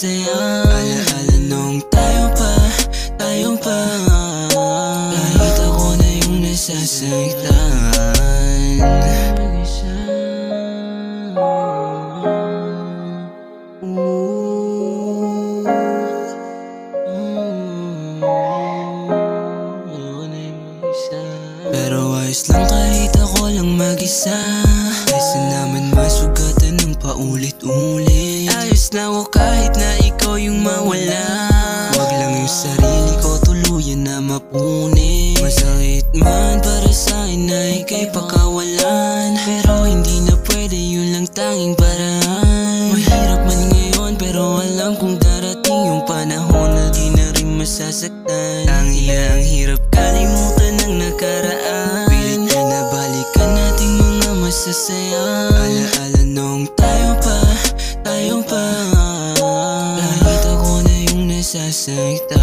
masasaya. Alaala nung tayo pa kahit ako na yung nasasaktan. Pero ayos lang kahit ako lang mag-isa, kaysa naman masugatan ng paulit-ulit. Ayos na ako kahit na ikaw yung mawala. Wag lang yung sarili ko tuluyan na mapunin. Masakit man para sa'kin na ika'y pakawalan, pero hindi na pwede, yun lang tanging paraan. Mahirap man ngayon pero alam kong darating yung panahon na di na rin masasaktan. Tangina ang hirap kalimutan ng nakaraan. Pilit pinabalikan nating mga masasaya. Alaala nung tayo pa kahit ako na yung nasasaktan.